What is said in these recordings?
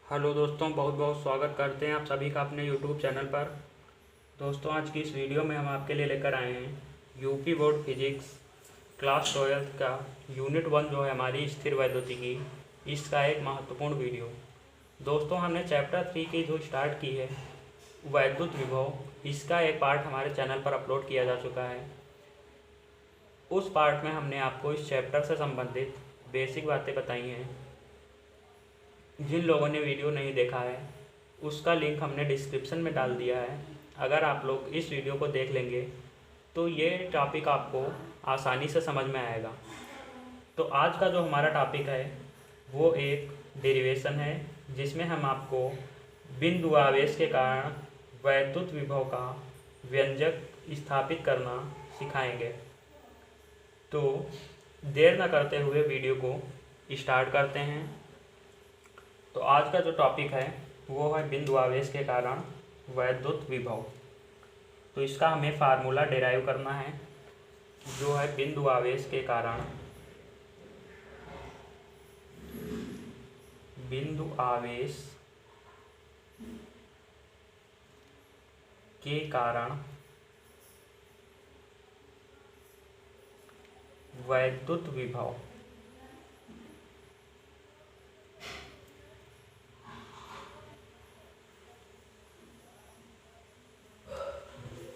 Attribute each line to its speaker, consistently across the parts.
Speaker 1: Hello दोस्तों, बहुत बहुत स्वागत करते हैं आप सभी का अपने यूट्यूब चैनल पर। दोस्तों, आज की इस वीडियो में हम आपके लिए लेकर आए हैं UP board physics class 12th का यूनिट 1 जो है हमारी स्थिर वैद्युतिकी, इसका एक महत्वपूर्ण वीडियो। दोस्तों, हमने चैप्टर 3 की जो स्टार्ट की है वैद्युत विभव, इसका एक पार्ट हमारे चैनल पर अपलोड किया जा चुका है। उस पार्ट में हमने आपको इस चैप्टर से संबंधित बेसिक बातें बताई हैं। जिन लोगों ने वीडियो नहीं देखा है उसका लिंक हमने डिस्क्रिप्शन में डाल दिया है। अगर आप लोग इस वीडियो को देख लेंगे तो ये टॉपिक आपको आसानी से समझ में आएगा। तो आज का जो हमारा टॉपिक है वो एक डेरिवेशन है, जिसमें हम आपको बिंदु आवेश के कारण वैद्युत विभव का व्यंजक स्थापित करना सिखाएंगे। तो देर न करते हुए वीडियो को स्टार्ट करते हैं। तो आज का जो टॉपिक है वो है बिंदु आवेश के कारण वैद्युत विभव। तो इसका हमें फार्मूला डिराइव करना है, जो है बिंदु आवेश के कारण वैद्युत विभव।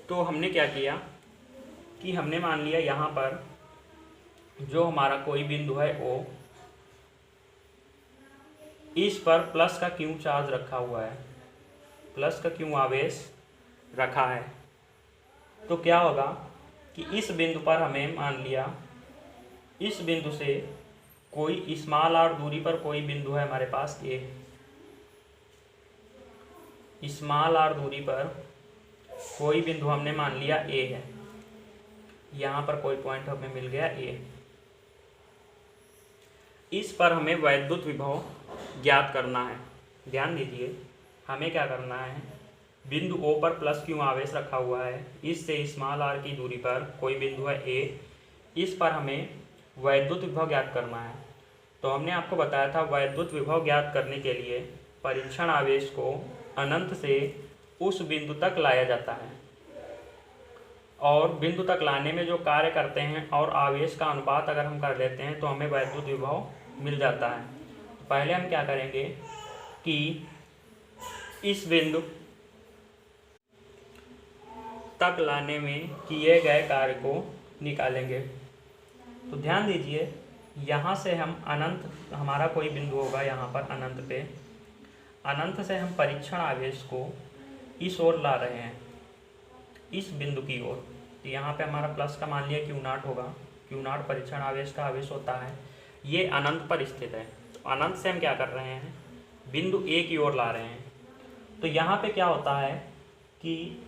Speaker 1: तो हमने क्या किया कि हमने मान लिया यहाँ पर जो हमारा कोई बिंदु है ओ, इस पर प्लस का क्यू चार्ज रखा हुआ है, प्लस का क्यू आवेश रखा है। तो क्या होगा कि इस बिंदु पर हमें मान लिया इस बिंदु से कोई स्मॉल आर दूरी पर कोई बिंदु है हमारे पास ए, स्मॉल आर दूरी पर कोई बिंदु हमने मान लिया ए है। यहाँ पर कोई पॉइंट हमें मिल गया ए। इस पर हमें वैद्युत विभव ज्ञात करना है। ध्यान दीजिए, हमें क्या करना है, बिंदु ओ पर प्लस क्यू आवेश रखा हुआ है, इससे स्मॉल आर की दूरी पर कोई बिंदु है ए, इस पर हमें वैद्युत विभव ज्ञात करना है। तो हमने आपको बताया था वैद्युत विभव ज्ञात करने के लिए परीक्षण आवेश को अनंत से उस बिंदु तक लाया जाता है, और बिंदु तक लाने में जो कार्य करते हैं और आवेश का अनुपात अगर हम कर लेते हैं तो हमें वैद्युत विभव मिल जाता है। तो पहले हम क्या करेंगे कि इस बिंदु तक लाने में किए गए कार्य को निकालेंगे। तो ध्यान दीजिए, यहाँ से हम अनंत, हमारा कोई बिंदु होगा यहाँ पर अनंत पे, अनंत से हम परीक्षण आवेश को इस ओर ला रहे हैं, इस बिंदु की ओर। तो यहाँ पे हमारा प्लस का मान लिया क्यू नॉट होगा, क्यू नॉट परीक्षण आवेश का आवेश होता है, ये अनंत पर स्थित है। तो अनंत से हम क्या कर रहे हैं, बिंदु ए की ओर ला रहे हैं। तो यहाँ पे क्या होता है कि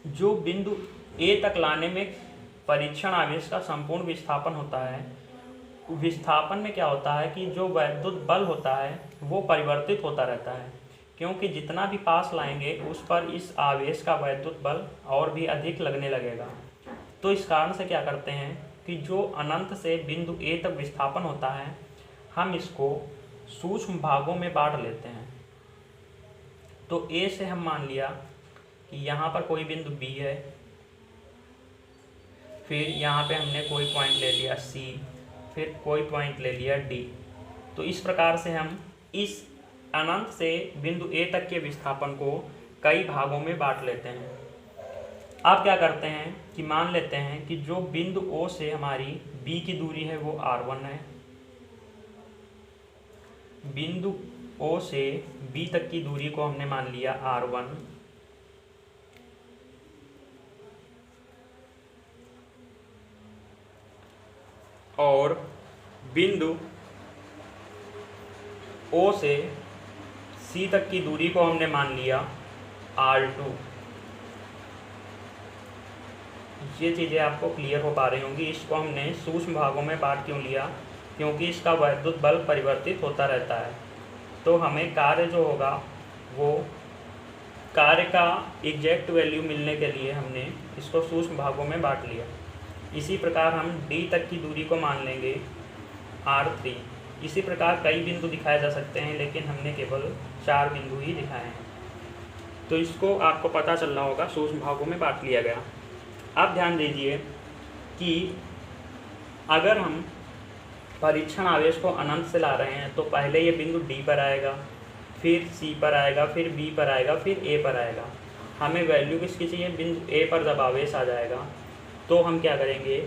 Speaker 1: जो बिंदु ए तक लाने में परीक्षण आवेश का संपूर्ण विस्थापन होता है, विस्थापन में क्या होता है कि जो वैद्युत बल होता है वो परिवर्तित होता रहता है, क्योंकि जितना भी पास लाएंगे उस पर इस आवेश का वैद्युत बल और भी अधिक लगने लगेगा। तो इस कारण से क्या करते हैं कि जो अनंत से बिंदु ए तक विस्थापन होता है, हम इसको सूक्ष्म भागों में बांट लेते हैं। तो ए से हम मान लिया कि यहाँ पर कोई बिंदु बी है, फिर यहाँ पे हमने कोई पॉइंट ले लिया सी, फिर कोई पॉइंट ले लिया डी। तो इस प्रकार से हम इस अनंत से बिंदु ए तक के विस्थापन को कई भागों में बांट लेते हैं। अब क्या करते हैं कि मान लेते हैं कि जो बिंदु ओ से हमारी बी की दूरी है वो r1 है, बिंदु ओ से बी तक की दूरी को हमने मान लिया r1, और बिंदु ओ से सी तक की दूरी को हमने मान लिया r2। ये चीज़ें आपको क्लियर हो पा रही होंगी। इसको हमने सूक्ष्म भागों में बांट क्यों लिया, क्योंकि इसका वैद्युत बल परिवर्तित होता रहता है। तो हमें कार्य जो होगा वो कार्य का एग्जैक्ट वैल्यू मिलने के लिए हमने इसको सूक्ष्म भागों में बांट लिया। इसी प्रकार हम डी तक की दूरी को मान लेंगे r3, इसी प्रकार कई बिंदु दिखाए जा सकते हैं, लेकिन हमने केवल 4 बिंदु ही दिखाए हैं। तो इसको आपको पता चल रहा होगा, सूक्ष्म भागों में बांट लिया गया। अब ध्यान दीजिए कि अगर हम परीक्षण आवेश को अनंत से ला रहे हैं तो पहले ये बिंदु डी पर आएगा, फिर सी पर आएगा, फिर बी पर आएगा, फिर ए पर आएगा। हमें वैल्यू किसकी चाहिए? बिंदु ए पर जब आवेश आ जाएगा तो हम क्या करेंगे,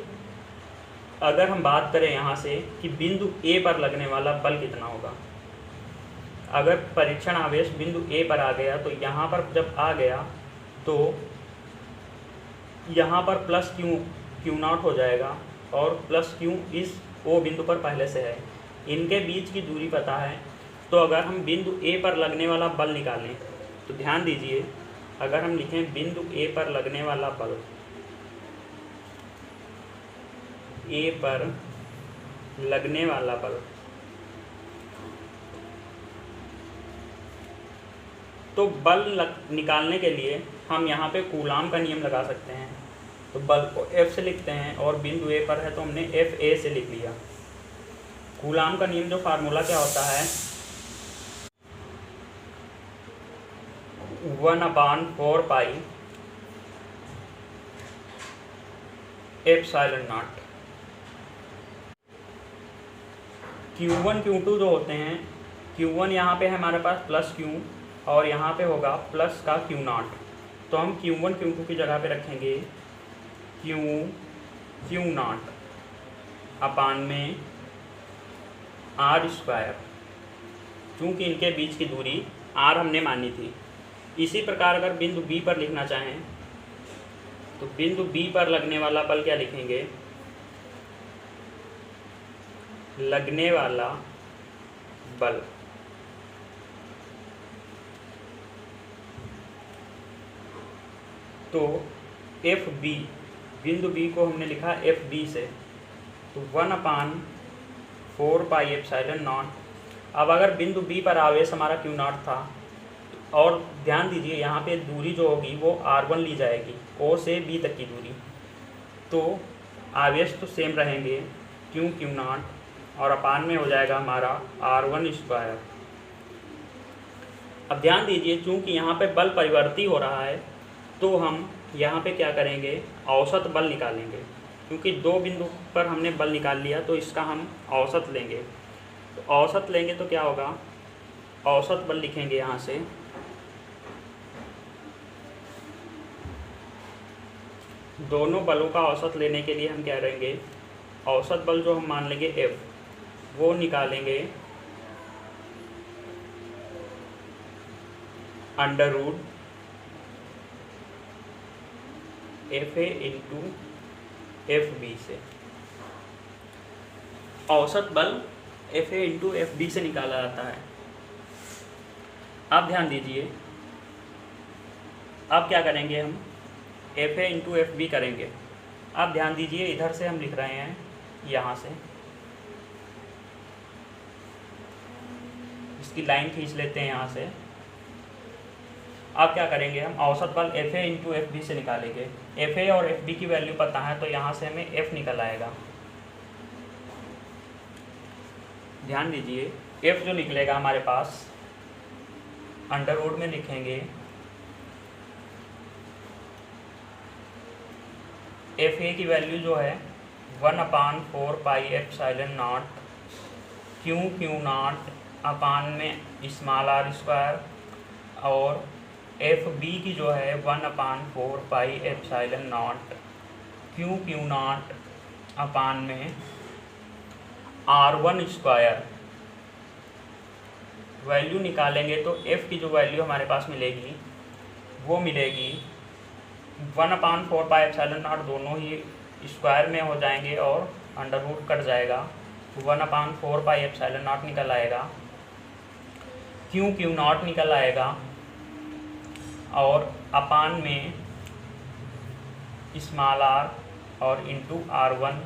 Speaker 1: अगर हम बात करें यहाँ से कि बिंदु ए पर लगने वाला बल कितना होगा, अगर परीक्षण आवेश बिंदु ए पर आ गया तो यहाँ पर जब आ गया तो यहाँ पर प्लस क्यू नॉट हो जाएगा, और प्लस क्यू इस ओ बिंदु पर पहले से है, इनके बीच की दूरी पता है। तो अगर हम बिंदु ए पर लगने वाला बल निकालें तो ध्यान दीजिए, अगर हम लिखें बिंदु ए पर लगने वाला बल, ए पर लगने वाला बल, तो बल निकालने के लिए हम यहाँ पे कूलाम का नियम लगा सकते हैं। तो बल को F से लिखते हैं और बिंदु ए पर है तो हमने FA से लिख लिया। कूलाम का नियम जो फार्मूला क्या होता है, 1/4 pi epsilon not. Q1 Q2 जो होते हैं, Q1 यहाँ पे है हमारे पास प्लस Q और यहाँ पे होगा प्लस का Q नॉट। तो हम Q1 Q2 की जगह पे रखेंगे Q नॉट अपान में R स्क्वायर, क्योंकि इनके बीच की दूरी R हमने मानी थी। इसी प्रकार अगर बिंदु B पर लिखना चाहें तो बिंदु B पर लगने वाला बल क्या लिखेंगे, लगने वाला बल तो FB, बिंदु B को हमने लिखा FB से, तो 1/4 पाई एप्सिलॉन नॉट। अब अगर बिंदु B पर आवेश हमारा Q नॉट था, और ध्यान दीजिए यहाँ पे दूरी जो होगी वो R1 ली जाएगी, O से B तक की दूरी, तो आवेश तो सेम रहेंगे Q नॉट, और अपान में हो जाएगा हमारा R1 स्क्वायर। अब ध्यान दीजिए, चूँकि यहाँ पे बल परिवर्ती हो रहा है तो हम यहाँ पे क्या करेंगे, औसत बल निकालेंगे। क्योंकि 2 बिंदु पर हमने बल निकाल लिया तो इसका हम औसत लेंगे। तो औसत लेंगे तो क्या होगा, औसत बल लिखेंगे यहाँ से, दोनों बलों का औसत लेने के लिए हम क्या करेंगे, औसत बल जो हम मान लेंगे F, वो निकालेंगे under root FA into FB से। औसत बल FA इंटू FB से निकाला जाता है। अब ध्यान दीजिए, अब क्या करेंगे, हम FA इंटू FB करेंगे। अब ध्यान दीजिए, इधर से हम लिख रहे हैं, यहाँ से इसकी लाइन खींच लेते हैं यहाँ से। अब क्या करेंगे, हम औसत बल FA इंटू FB से निकालेंगे। FA और FB की वैल्यू पता है तो यहाँ से हमें F निकल आएगा। ध्यान दीजिए, F जो निकलेगा हमारे पास, अंडर रूट में लिखेंगे FA की वैल्यू जो है 1/4 pi epsilon not Q not upon में स्मॉल r स्क्वायर, और FB की जो है 1/4 pi epsilon not Q not upon में R1 स्क्वायर। वैल्यू निकालेंगे तो F की जो वैल्यू हमारे पास मिलेगी वो मिलेगी 1/4 पाई एप्सिलॉन नॉट, दोनों ही स्क्वायर में हो जाएंगे और अंडर रूट कट जाएगा, 1/4 पाई एप्सिलॉन नॉट निकल आएगा, Q नॉट निकल आएगा, और अपान में स्मॉल r और इंटू R1,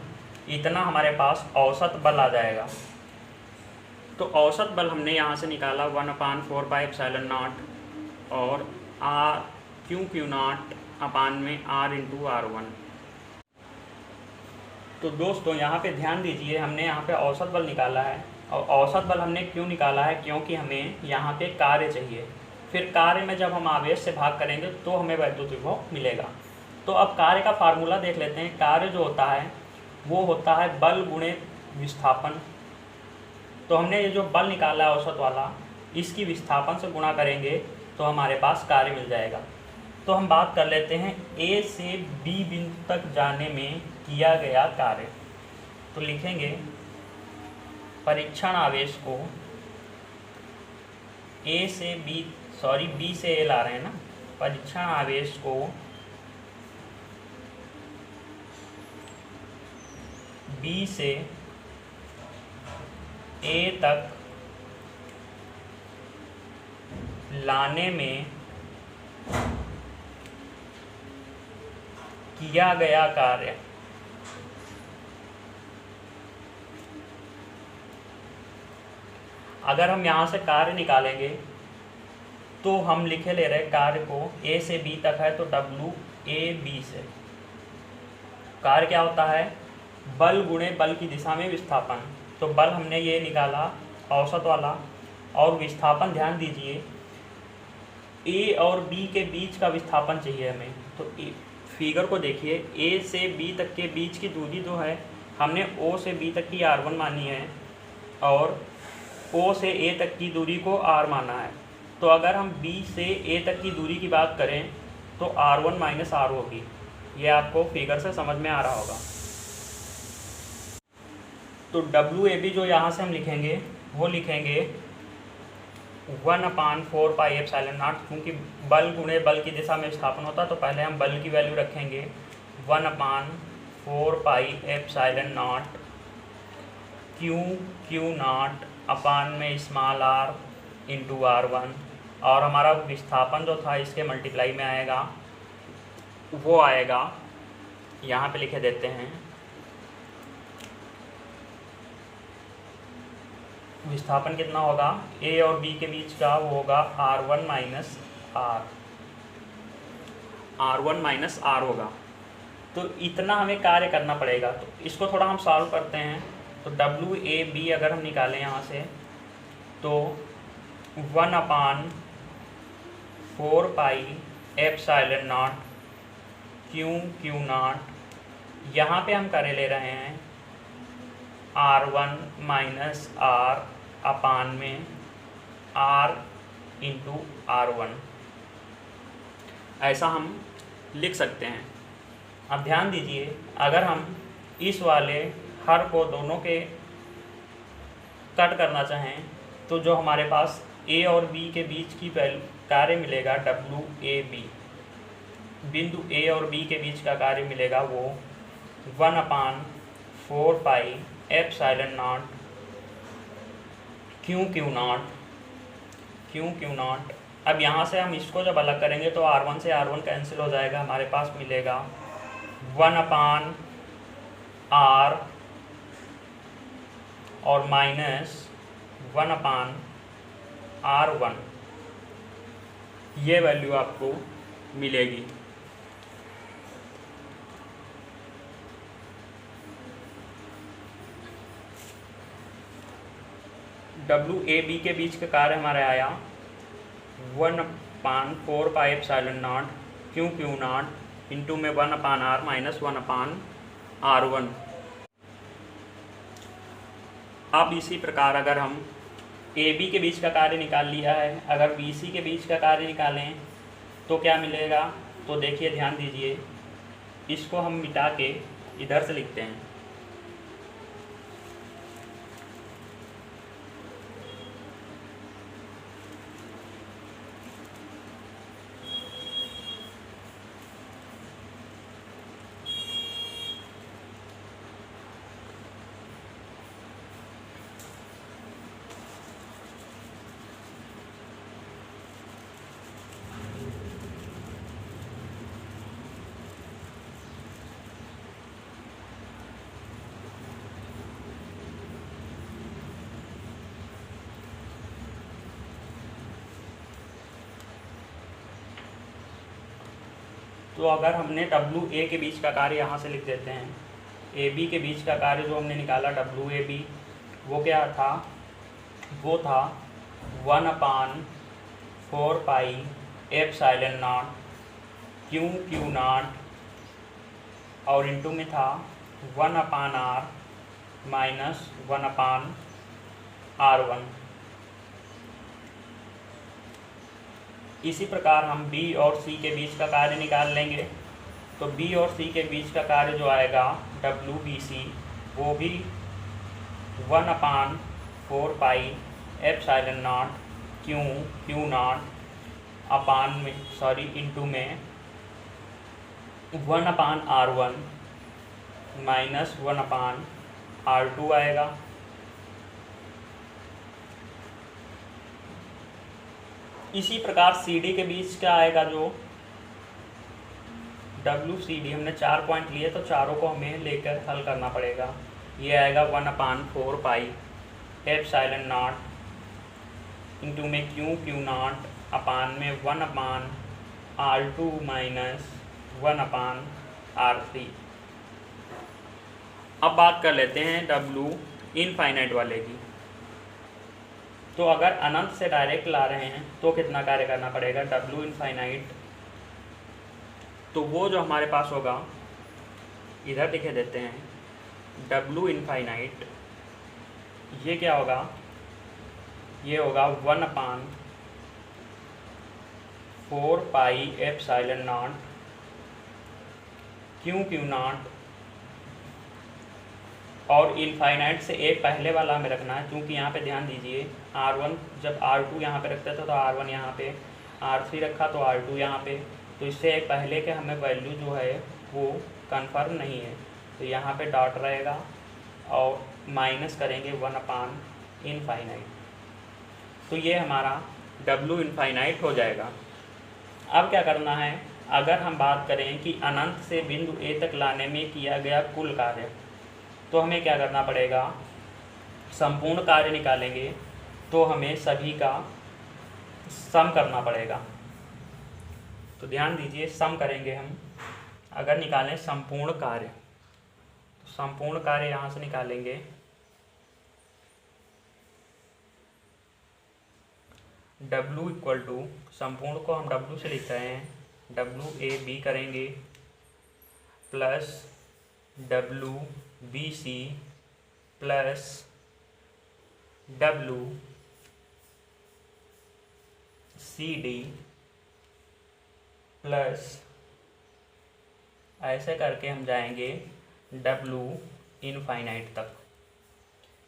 Speaker 1: इतना हमारे पास औसत बल आ जाएगा। तो औसत बल हमने यहाँ से निकाला 1/4 पाई एप्सिलॉन नॉट और Q नॉट अपान में R इंटू R1। तो दोस्तों यहाँ पे ध्यान दीजिए, हमने यहाँ पे औसत बल निकाला है, और औसत बल हमने क्यों निकाला है, क्योंकि हमें यहाँ पे कार्य चाहिए। फिर कार्य में जब हम आवेश से भाग करेंगे तो हमें वैद्युत विभव मिलेगा। तो अब कार्य का फार्मूला देख लेते हैं। कार्य जो होता है वो होता है बल गुणे विस्थापन। तो हमने ये जो बल निकाला है औसत वाला, इसकी विस्थापन से गुणा करेंगे तो हमारे पास कार्य मिल जाएगा। तो हम बात कर लेते हैं ए से बी बिंदु तक जाने में किया गया कार्य। तो लिखेंगे परीक्षण आवेश को बी से ए ला रहे हैं ना, परीक्षण आवेश को बी से ए तक लाने में किया गया कार्य। अगर हम यहाँ से कार्य निकालेंगे तो हम लिखे ले रहे कार्य को ए से बी तक है, तो डब्ल्यू ए बी से। कार्य क्या होता है, बल गुणे बल की दिशा में विस्थापन। तो बल हमने ये निकाला औसत वाला, और विस्थापन ध्यान दीजिए ए और बी के बीच का विस्थापन चाहिए हमें। तो फिगर को देखिए, ए से बी तक के बीच की दूरी जो है हमने ओ से बी तक की r1 मानी है, और ओ से ए तक की दूरी को r माना है। तो अगर हम बी से ए तक की दूरी की बात करें तो r1 माइनस r होगी। ये आपको फिगर से समझ में आ रहा होगा। तो WAB जो यहाँ से हम लिखेंगे वो लिखेंगे 1/4 पाई एप्सिलॉन नॉट, क्योंकि बल गुणे बल की दिशा में विस्थापन होता है। तो पहले हम बल की वैल्यू रखेंगे 1/4 pi epsilon not Q not upon में स्मॉल r इंटू r1, और हमारा विस्थापन जो था इसके मल्टीप्लाई में आएगा, वो आएगा यहाँ पे लिखे देते हैं। विस्थापन कितना होगा ए और बी के बीच का, वो होगा r1 माइनस r होगा। तो इतना हमें कार्य करना पड़ेगा। तो इसको थोड़ा हम सॉल्व करते हैं। तो WAB अगर हम निकालें यहाँ से तो 1/4 pi epsilon not Q not, यहाँ पे हम कार्य ले रहे हैं r1 माइनस r अपान में r इंटू r1, ऐसा हम लिख सकते हैं। अब ध्यान दीजिए, अगर हम इस वाले हर को दोनों के कट करना चाहें तो जो हमारे पास ए और बी के बीच की कार्य मिलेगा WAB, बिंदु ए और बी के बीच का कार्य मिलेगा वो 1/4 pi epsilon not Q not. अब यहाँ से हम इसको जब अलग करेंगे तो r1 से r1 कैंसिल हो जाएगा, हमारे पास मिलेगा 1/r और माइनस 1/r1, ये वैल्यू आपको मिलेगी। WAB के बीच का कार्य हमारा आया 1/4 pi epsilon not Q not into में 1/r माइनस 1/r1। अब इसी प्रकार अगर हम AB के बीच का कार्य निकाल लिया है, अगर BC के बीच का कार्य निकालें तो क्या मिलेगा। तो देखिए ध्यान दीजिए, इसको हम मिटा के इधर से लिखते हैं। तो अगर हमने WA के बीच का कार्य यहाँ से लिख देते हैं, AB के बीच का कार्य जो हमने निकाला WAB, वो क्या था वो था 1/4πε0 Q0 और इंटू में था 1/r माइनस 1/r1। इसी प्रकार हम B और C के बीच का कार्य निकाल लेंगे। तो B और C के बीच का कार्य जो आएगा WBC वो भी 1/4πε0 Q0 इंटू में 1/r1 माइनस 1/r2 आएगा। इसी प्रकार CD के बीच का आएगा जो WCD, हमने 4 पॉइंट लिए तो चारों को हमें लेकर हल करना पड़ेगा। ये आएगा 1/4πε0 इंटू में Q0 अपान में 1/r2 माइनस 1/r3। अब बात कर लेते हैं W इनफाइनाइट वाले की। तो अगर अनंत से डायरेक्ट ला रहे हैं तो कितना कार्य करना पड़ेगा W इनफाइनाइट। तो वो जो हमारे पास होगा इधर लिखे देते हैं W इनफाइनाइट, ये क्या होगा, ये होगा 1/4πε0 Q0 और इनफाइनाइट से एक पहले वाला हमें रखना है, क्योंकि यहाँ पे ध्यान दीजिए R1 जब R2 यहाँ पे रखते थे तो R1 यहाँ पे, R3 रखा तो R2 यहाँ पे, तो इससे एक पहले के हमें वैल्यू जो है वो कन्फर्म नहीं है, तो यहाँ पे डॉट रहेगा और माइनस करेंगे 1/इनफाइनाइट। तो ये हमारा W इनफाइनाइट हो जाएगा। अब क्या करना है, अगर हम बात करें कि अनंत से बिंदु A तक लाने में किया गया कुल कार्य, तो हमें क्या करना पड़ेगा, संपूर्ण कार्य निकालेंगे तो हमें सभी का सम करना पड़ेगा। तो ध्यान दीजिए सम करेंगे हम, अगर निकालें संपूर्ण कार्य तो संपूर्ण कार्य यहाँ से निकालेंगे W इक्वल टू, संपूर्ण को हम W से लिख रहे हैं, WAB करेंगे plus WBC plus WCD plus, ऐसे करके हम जाएंगे W इनफाइनाइट तक।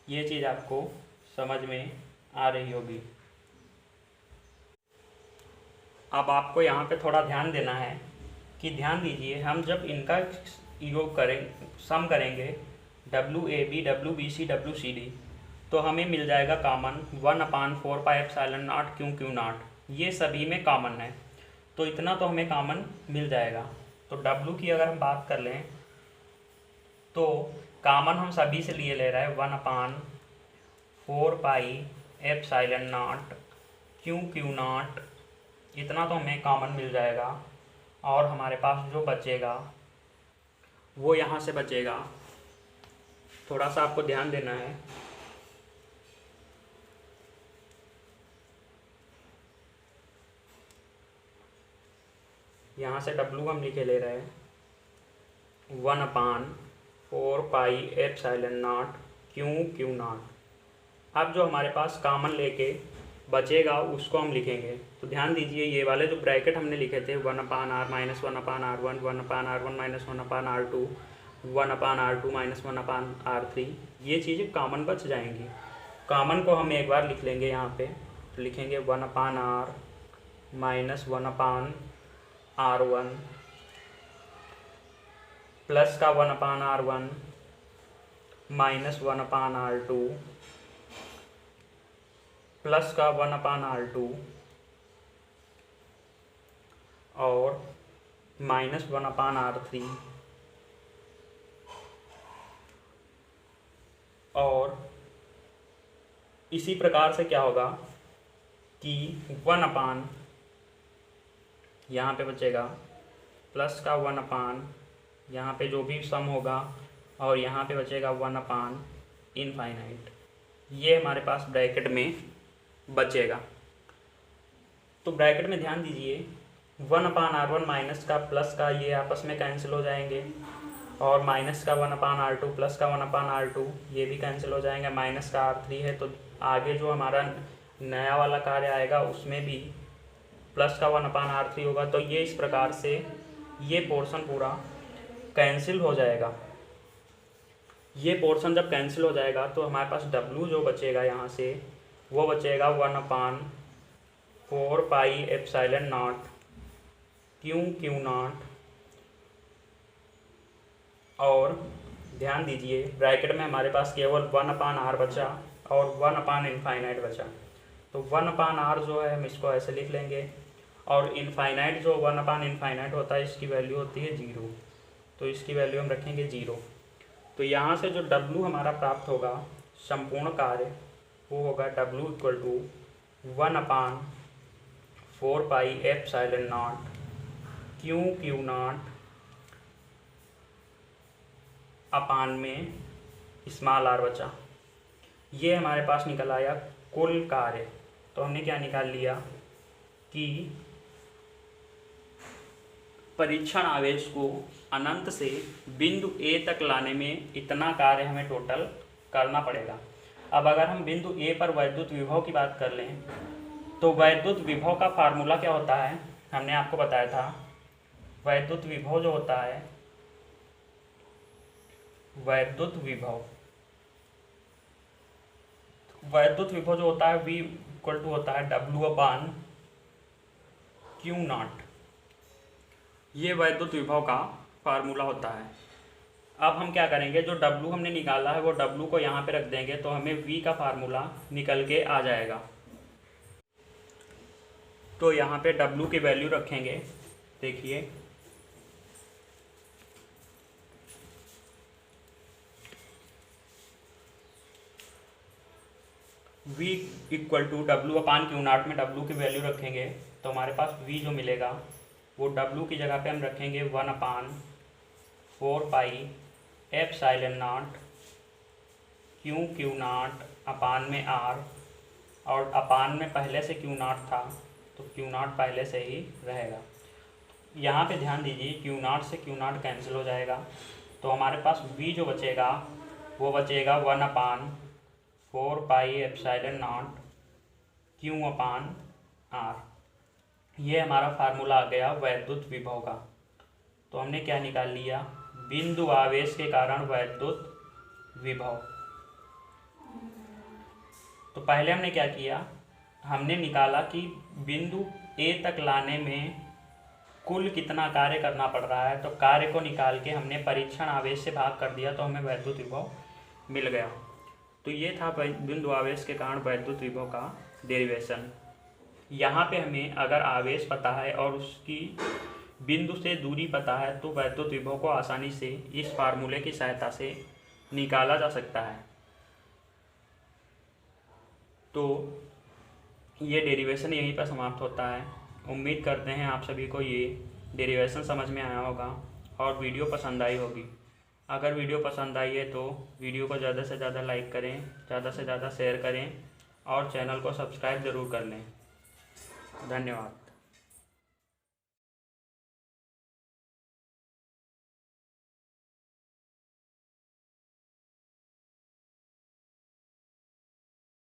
Speaker 1: ये चीज़ आपको समझ में आ रही होगी। अब आपको यहाँ पे थोड़ा ध्यान देना है कि ध्यान दीजिए, हम जब इनका योग करें, सम करेंगे WAB WBC WCD, तो हमें मिल जाएगा कॉमन 1/4πε0 Q0। ये सभी में कॉमन है, तो इतना तो हमें कॉमन मिल जाएगा। तो W की अगर हम बात कर लें तो कॉमन हम सभी से लिए ले रहे हैं 1/4πε0 Q0, इतना तो हमें कॉमन मिल जाएगा। और हमारे पास जो बचेगा वो यहाँ से बचेगा, थोड़ा सा आपको ध्यान देना है। यहाँ से W हम लिखे ले रहे हैं 1/4πε0 Q0। अब जो हमारे पास कॉमन लेके बचेगा उसको हम लिखेंगे। तो ध्यान दीजिए, ये वाले जो ब्रैकेट हमने लिखे थे 1/r minus 1/r1 1/r1 minus 1/r2 1/r2 minus 1/r3, ये चीज़ें कॉमन बच जाएंगी। कॉमन को हम एक बार लिख लेंगे यहाँ पे, तो लिखेंगे 1/r माइनस 1/r1 प्लस का 1/r1 माइनस 1/r2 प्लस का 1/r2 और माइनस 1/r3 और इसी प्रकार से क्या होगा कि 1/, यहाँ पे बचेगा प्लस का 1/, यहाँ पे जो भी सम होगा, और यहाँ पे बचेगा 1/इनफाइनाइट। ये हमारे पास ब्रैकेट में बचेगा। तो ब्रैकेट में ध्यान दीजिए 1/r1 माइनस का प्लस का ये आपस में कैंसिल हो जाएंगे, और माइनस का 1/r2 प्लस का 1/r2 ये भी कैंसिल हो जाएंगे। माइनस का r3 है तो आगे जो हमारा नया वाला कार्य आएगा उसमें भी प्लस का 1/r3 होगा। तो ये इस प्रकार से ये पोर्शन पूरा कैंसिल हो जाएगा। ये पोर्शन जब कैंसिल हो जाएगा तो हमारे पास W जो बचेगा यहाँ से वो बचेगा 1/4 पाई एप्सिलॉन नॉट Q0। और ध्यान दीजिए ब्रैकेट में हमारे पास केवल 1/r बचा और 1/∞ बचा। तो 1/r जो है हम इसको ऐसे लिख लेंगे, और इनफाइनाइट जो 1/∞ होता है इसकी वैल्यू होती है 0, तो इसकी वैल्यू हम रखेंगे 0। तो यहाँ से जो W हमारा प्राप्त होगा संपूर्ण कार्य वो होगा W = 1/4 pi epsilon not Q0 अपान में स्मॉल r बचा। ये हमारे पास निकल आया कुल कार्य। तो हमने क्या निकाल लिया कि परीक्षण आवेश को अनंत से बिंदु A तक लाने में इतना कार्य हमें टोटल करना पड़ेगा। अब अगर हम बिंदु A पर वैद्युत विभव की बात कर लें तो वैद्युत विभव का फार्मूला क्या होता है, हमने आपको बताया था। वैद्युत विभव जो होता है, वैद्युत विभव जो होता है V = होता है W/Q0। ये वैद्युत विभव का फार्मूला होता है। अब हम क्या करेंगे, जो W हमने निकाला है वो W को यहाँ पे रख देंगे तो हमें V का फार्मूला निकल के आ जाएगा। तो यहाँ पे W की वैल्यू रखेंगे, देखिए V = W/Q0 में W की वैल्यू रखेंगे तो हमारे पास V जो मिलेगा वो W की जगह पे हम रखेंगे 1/4 पाई एप्सिलॉन नॉट Q0 अपान में R, और अपान में पहले से Q0 था तो Q0 पहले से ही रहेगा। यहाँ पे ध्यान दीजिए Q0 से Q0 कैंसिल हो जाएगा तो हमारे पास V जो बचेगा वो बचेगा 1/4 पाई एप्सिलॉन नॉट Q/R। ये हमारा फार्मूला आ गया वैद्युत विभव का। तो हमने क्या निकाल लिया, बिंदु आवेश के कारण वैद्युत विभव। तो पहले हमने क्या किया, हमने निकाला कि बिंदु A तक लाने में कुल कितना कार्य करना पड़ रहा है। तो कार्य को निकाल के हमने परीक्षण आवेश से भाग कर दिया तो हमें वैद्युत विभव मिल गया। तो ये था बिंदु आवेश के कारण वैद्युत विभव का डेरिवेशन। यहाँ पे हमें अगर आवेश पता है और उसकी बिंदु से दूरी पता है तो वैद्युत विभव को आसानी से इस फार्मूले की सहायता से निकाला जा सकता है। तो ये डेरिवेशन यहीं पर समाप्त होता है। उम्मीद करते हैं आप सभी को ये डेरिवेशन समझ में आया होगा और वीडियो पसंद आई होगी। अगर वीडियो पसंद आई है तो वीडियो को ज़्यादा से ज़्यादा लाइक करें, ज़्यादा से ज़्यादा शेयर करें और चैनल को सब्सक्राइब ज़रूर कर लें। धन्यवाद।